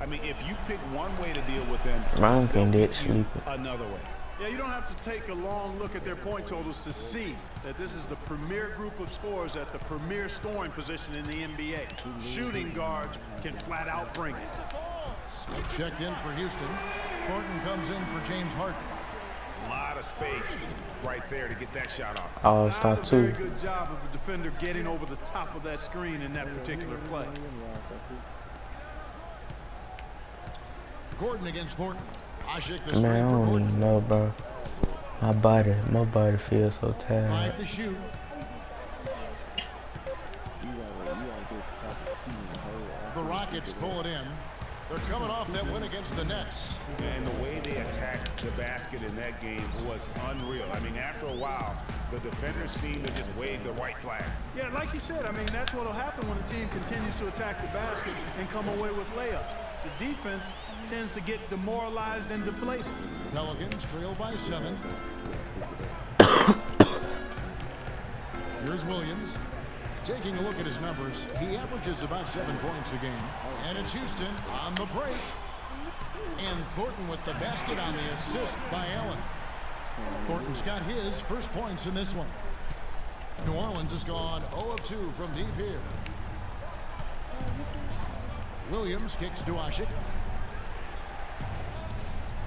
I mean, if you pick one way to deal with them, Mine they'll can give get you sleepy. another way. Yeah, you don't have to take a long look at their point totals to see that this is the premier group of scorers at the premier scoring position in the NBA. Shooting guards can flat out bring it. Smith checked in for Houston. Thornton comes in for James Harden. A lot of space right there to get that shot off. All-Star Not a very 2. good job of the defender getting over the top of that screen in that particular play. Gordon against Thornton. Ashik the Man, I screen for don't Gordon. even know, bro. My body feels so tired. 5 to shoot. The Rockets pull it in. They're coming off that win against the Nets. And the way they attacked the basket in that game was unreal. I mean, after a while, the defenders seemed to just wave the white flag. Yeah, like you said, I mean, that's what will happen when a team continues to attack the basket and come away with layups. The defense tends to get demoralized and deflated. Pelicans trail by 7. Here's Williams. Taking a look at his numbers, he averages about 7 points a game. And it's Houston on the break. And Thornton with the basket on the assist by Allen. Thornton's got his first points in this one. New Orleans has gone 0 of 2 from deep here. Williams kicks to Ashik.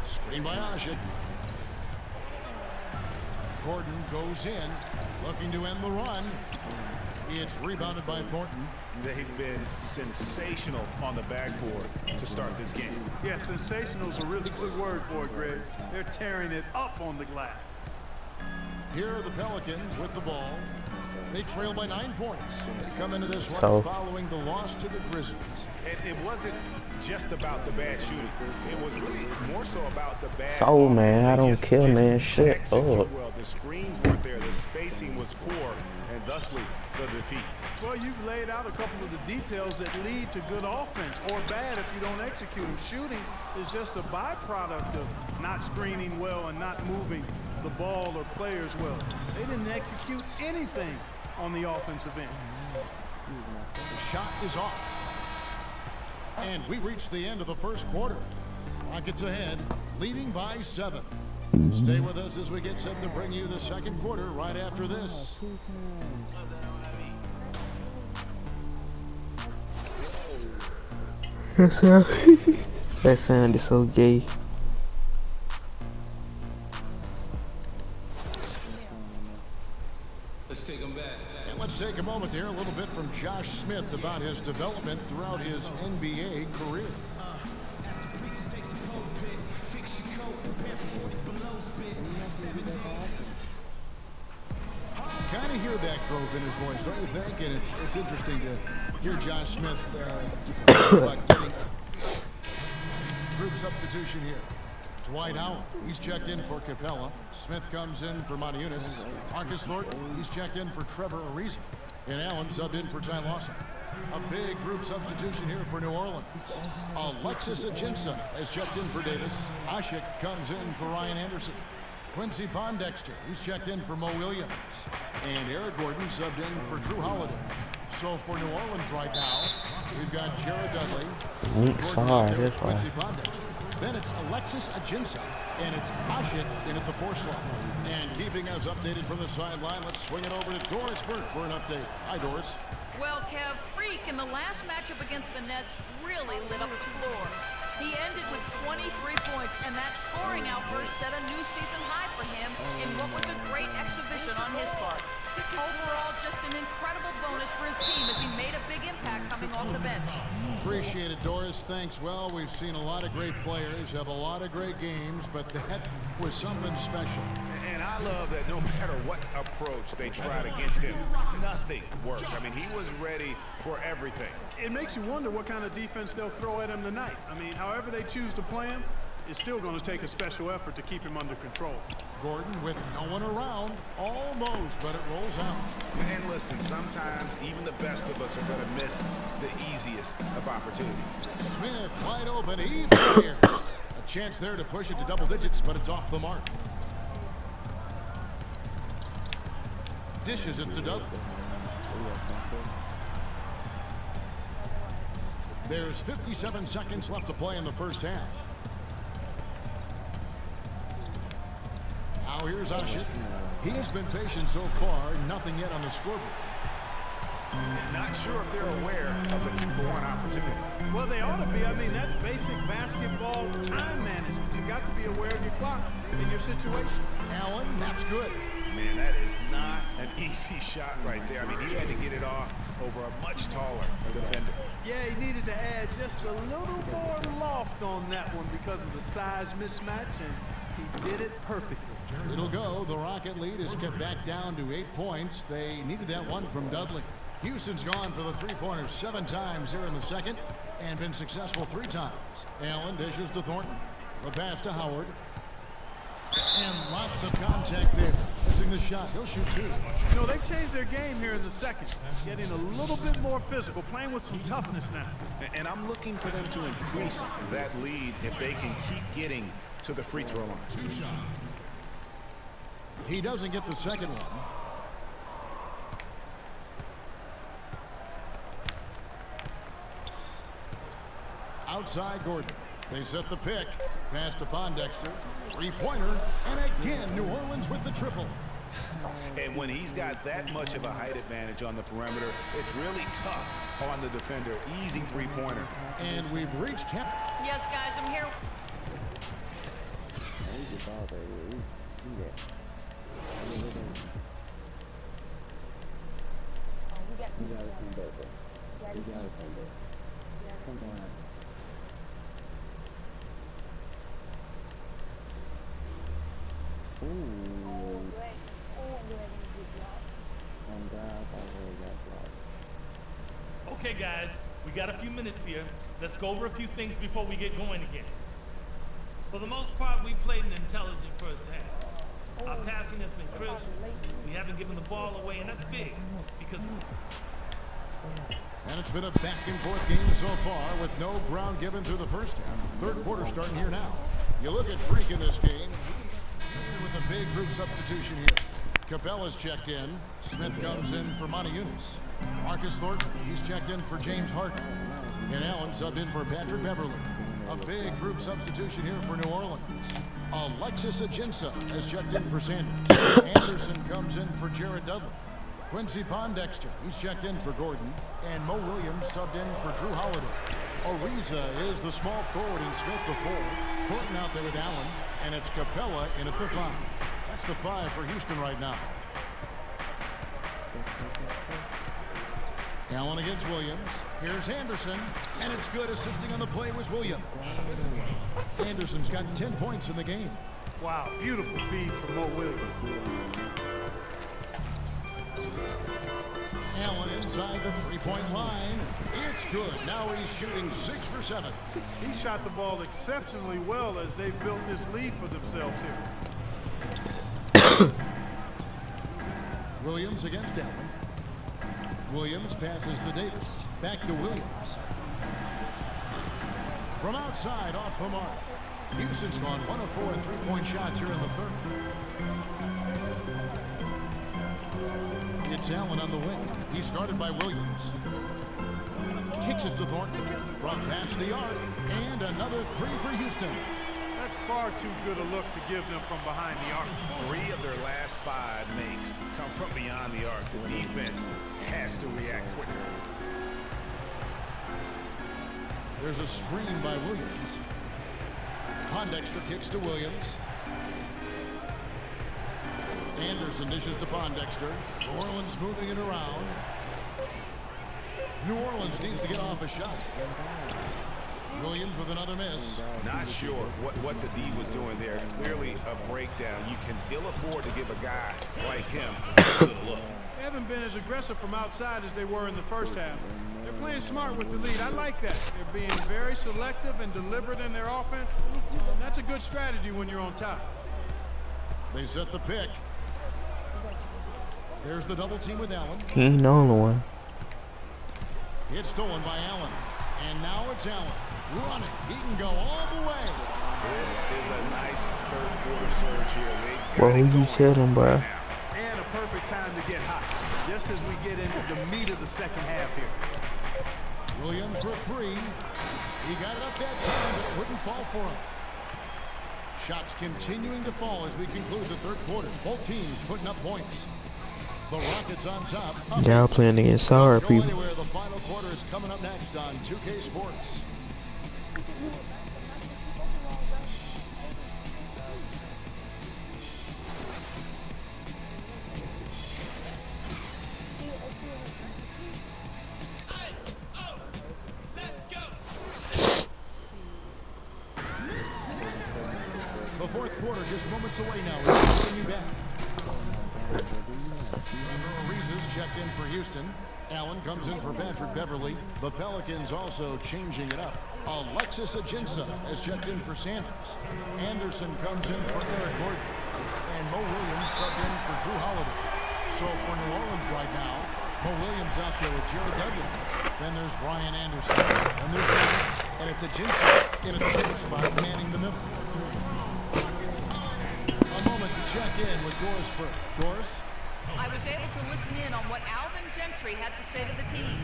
Screen by Ashik. Gordon goes in, looking to end the run. It's rebounded by Thornton. They've been sensational on the backboard to start this game. Yeah, sensational is a really good word for it, Greg. They're tearing it up on the glass. Here are the Pelicans with the ball. They trail by 9 points. They come into this one So, following the loss to the Grizzlies. And it wasn't just about the bad shooting. It was really more so about the bad. So, man, I They don't just kill, didn't man. Shit execute up. well. The screens weren't there. The spacing was poor, and thusly the defeat. Well, you've laid out a couple of the details that lead to good offense or bad if you don't execute them. Shooting is just a byproduct of not screening well and not moving the ball or players well. They didn't execute anything on the offensive end. The shot is off. And we reach the end of the first quarter. Rockets ahead, leading by 7. Stay with us as we get set to bring you the second quarter right after this. That sounded so gay. Let's take them back. And let's take a moment to hear a little bit from Josh Smith about his development throughout his NBA career. Kind of hear that growth in his voice, don't you think? And it's interesting to hear Josh Smith about getting group substitution here. Dwight Howard, he's checked in for Capella. Smith comes in for Moniunas. Marcus Thornton, he's checked in for Trevor Ariza. And Allen subbed in for Ty Lawson. A big group substitution here for New Orleans. Alexis Ajinça has checked in for Davis. Ashik comes in for Ryan Anderson. Quincy Pondexter, he's checked in for Mo Williams. And Eric Gordon subbed in for Drew Holiday. So for New Orleans right now, we've got Jared Dudley. Gordon out there with Quincy Pondexter. Then it's Alexis Ajinça, and it's Ashik in at the 4 slot. And keeping us updated from the sideline, let's swing it over to Doris Burke for an update. Hi, Doris. Well, Kev, Freak in the last matchup against the Nets really lit up the floor. He ended with 23 points, and that scoring outburst set a new season high for him in what was a great exhibition on his part. Overall, just an incredible bonus for his team as he made a big impact coming off the bench. Appreciate it, Doris. Thanks. Well, we've seen a lot of great players have a lot of great games, but that was something special. And I love that no matter what approach they tried against him, nothing worked. I mean, he was ready for everything. It makes you wonder what kind of defense they'll throw at him tonight. I mean, however they choose to play him, it's still going to take a special effort to keep him under control. Gordon with no one around, almost, but it rolls out. And listen, sometimes even the best of us are going to miss the easiest of opportunities. Smith wide open, he fires. A chance there to push it to double digits, but it's off the mark. Dishes it to Doug. There's 57 seconds left to play in the first half. Now here's Ushit. He's been patient so far. Nothing yet on the scoreboard. Not sure if they're aware of the 2-for-1 opportunity. Well, they ought to be. I mean, that basic basketball time management. You've got to be aware of your clock and your situation. Allen, that's good. Man, that is not an easy shot right there. I mean, he had to get it off over a much taller defender. Yeah, he needed to add just a little more loft on that one because of the size mismatch, and he did it perfectly. It'll go. The Rocket lead is cut back down to 8 points. They needed that one from Dudley. Houston's gone for the three-pointers 7 times here in the second and been successful 3 times. Allen dishes to Thornton. The pass to Howard. And lots of contact there. Missing the shot. He'll shoot 2. You know, they've changed their game here in the second. Getting a little bit more physical, playing with some toughness now. And I'm looking for them to increase that lead if they can keep getting to the free throw line. 2 shots. He doesn't get the second one. Outside Gordon. They set the pick. Pass to Pondexter. 3-pointer. And again, New Orleans with the triple. And when he's got that much of a height advantage on the perimeter, it's really tough on the defender. Easy 3-pointer. And we've reached half. Yes, guys, I'm here. Okay, guys, we got a few minutes here. Let's go over a few things before we get going again. For the most part, we played an intelligent first half. Our passing has been crisp. We haven't given the ball away, and that's big because And it's been a back-and-forth game so far with no ground given through the first half. Third quarter starting here now. You look at Freak in this game. With a big group substitution here. Capella's checked in. Smith comes in for Monty Eunice. Marcus Thornton, he's checked in for James Harden. And Allen subbed in for Patrick Beverly. A big group substitution here for New Orleans. Alexis Ajinça has checked in for Sanders. Anderson comes in for Jared Dudley. Quincy Pondexter, he's checked in for Gordon. And Mo Williams subbed in for Drew Holiday. Ariza is the small forward in Smith before. Thornton out there with Allen. And it's Capella in at the 5. That's the 5 for Houston right now. Allen against Williams. Here's Anderson. And it's good. Assisting on the play was Williams. Anderson's got 10 points in the game. Wow, beautiful feed from Mo Williams. Allen inside the 3-point line. It's good. Now he's shooting 6 for 7. He shot the ball exceptionally well as they've built this lead for themselves here. Williams against Allen. Williams passes to Davis. Back to Williams. From outside, off the mark. Houston's gone 1 of 4 in 3-point shots here in the third. It's Allen on the wing. He's guarded by Williams. Kicks it to Thornton. From past the arc. And another 3 for Houston. That's far too good a look to give them from behind the arc. 3 of their last 5 makes come from beyond the arc. The defense has to react quicker. There's a screen by Williams. Pondexter kicks to Williams. Anderson dishes to Pondexter. New Orleans moving it around. New Orleans needs to get off a shot. Williams with another miss. Not sure what the D was doing there. Clearly a breakdown. You can ill afford to give a guy like him a good look. They haven't been as aggressive from outside as they were in the first half. They're playing smart with the lead. I like that. They're being very selective and deliberate in their offense. And that's a good strategy when you're on top. They set the pick. There's the double team with Allen. He ain't the only one. It's stolen by Allen. And now it's Allen. Running. He can go all the way. This is a nice third quarter surge here. Bro, who you telling, bro? And a perfect time to get hot. Just as we get into the meat of the second half here. Williams for three. He got it up that time, but it wouldn't fall for him. Shots continuing to fall as we conclude the third quarter. Both teams putting up points. The Rockets on top. Y'all playing against sour Go people. anywhere. The final quarter is coming up next on 2K Sports. The fourth quarter just moments away now. We'll bring you back. Reeses checked in for Houston. Allen comes in for Patrick Beverly. The Pelicans also changing it up. Alexis Ajinça has checked in for Sanders. Anderson comes in for Eric Gordon. And Mo Williams subbed in for Drew Holiday. So for New Orleans right now, Mo Williams out there with Jared Dudley. Then there's Ryan Anderson. And there's Davis. And it's Ajinça in at the pivot spot, manning the middle. A moment to check in with Doris Burke. Doris? I was able to listen in on what Alvin Gentry had to say to the team.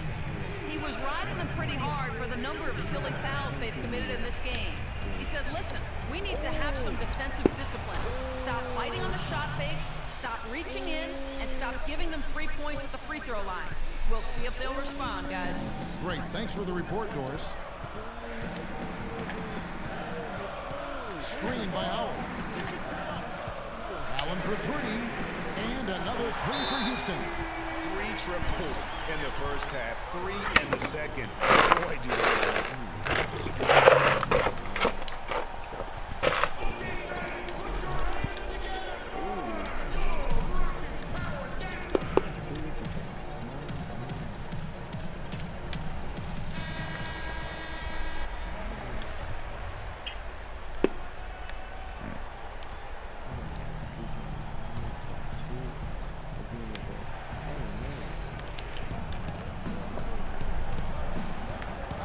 He was riding them pretty hard for the number of silly fouls they've committed in this game. He said, listen, we need to have some defensive discipline. Stop biting on the shot fakes, stop reaching in, and stop giving them free points at the free throw line. We'll see if they'll respond, guys. Great. Thanks for the report, Doris. Screen by Allen. Allen for three. And another three for Houston. 3 triples in the first half, 3 in the second. Boy, do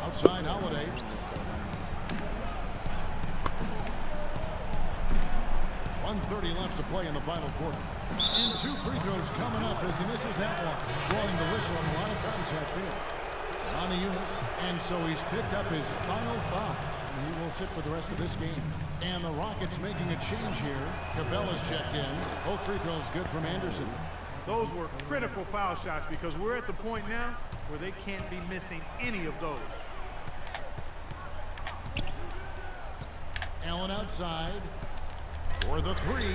Outside Holiday. .130 left to play in the final quarter. And 2 free throws coming up as he misses that one. Blowing the whistle on a lot of contact there. On the Eunice. And so he's picked up his final foul. He will sit for the rest of this game. And the Rockets making a change here. Cabela's checked in. Both free throws good from Anderson. Those were critical foul shots because we're at the point now where they can't be missing any of those. Allen outside for the three,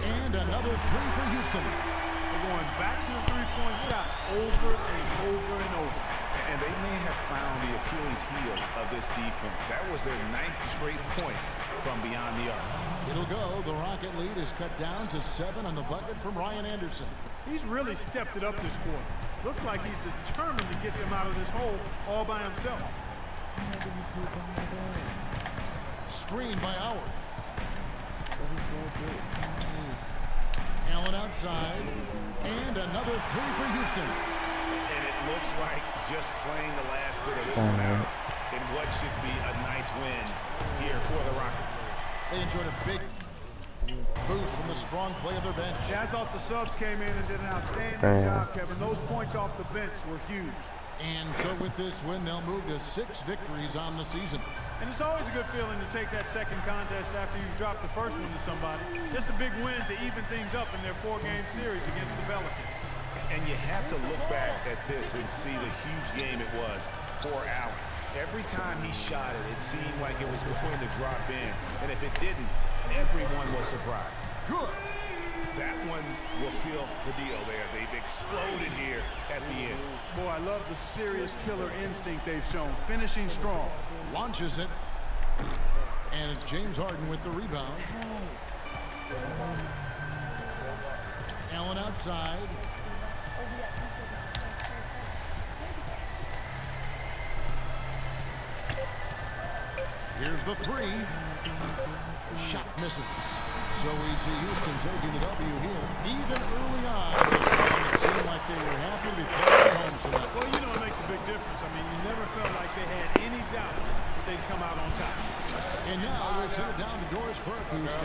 and another three for Houston. They're going back to the three-point shot over and over and over. And they may have found the Achilles heel of this defense. That was their 9th straight point from beyond the arc. It'll go. The Rocket lead is cut down to 7 on the bucket from Ryan Anderson. He's really stepped it up this quarter. Looks like he's determined to get them out of this hole all by himself. Screen by Howard. Allen outside, and another three for Houston. And it looks like just playing the last bit of this one out in what should be a nice win here for the Rockets. They enjoyed a big boost from the strong play of their bench. Yeah, I thought the subs came in and did an outstanding job, Kevin. Those points off the bench were huge. And so with this win, they'll move to 6 victories on the season. And it's always a good feeling to take that second contest after you've dropped the first one to somebody. Just a big win to even things up in their 4-game series against the Pelicans. And you have to look back at this and see the huge game it was for Allen. Every time he shot it, it seemed like it was going to drop in. And if it didn't, everyone was surprised. Good. That one will seal the deal there. They've exploded here at the end. Boy, I love the serious killer instinct they've shown. Finishing strong. Launches it. And it's James Harden with the rebound. Allen outside. Here's the three. Shot misses. So we see Houston taking the W here. Even early on, it seemed like they were happy to be playing home tonight. Well, you know it makes a big difference. I mean, you never felt like they had any doubt that they'd come out on top. And now we'll send it down to Doris Burke, who's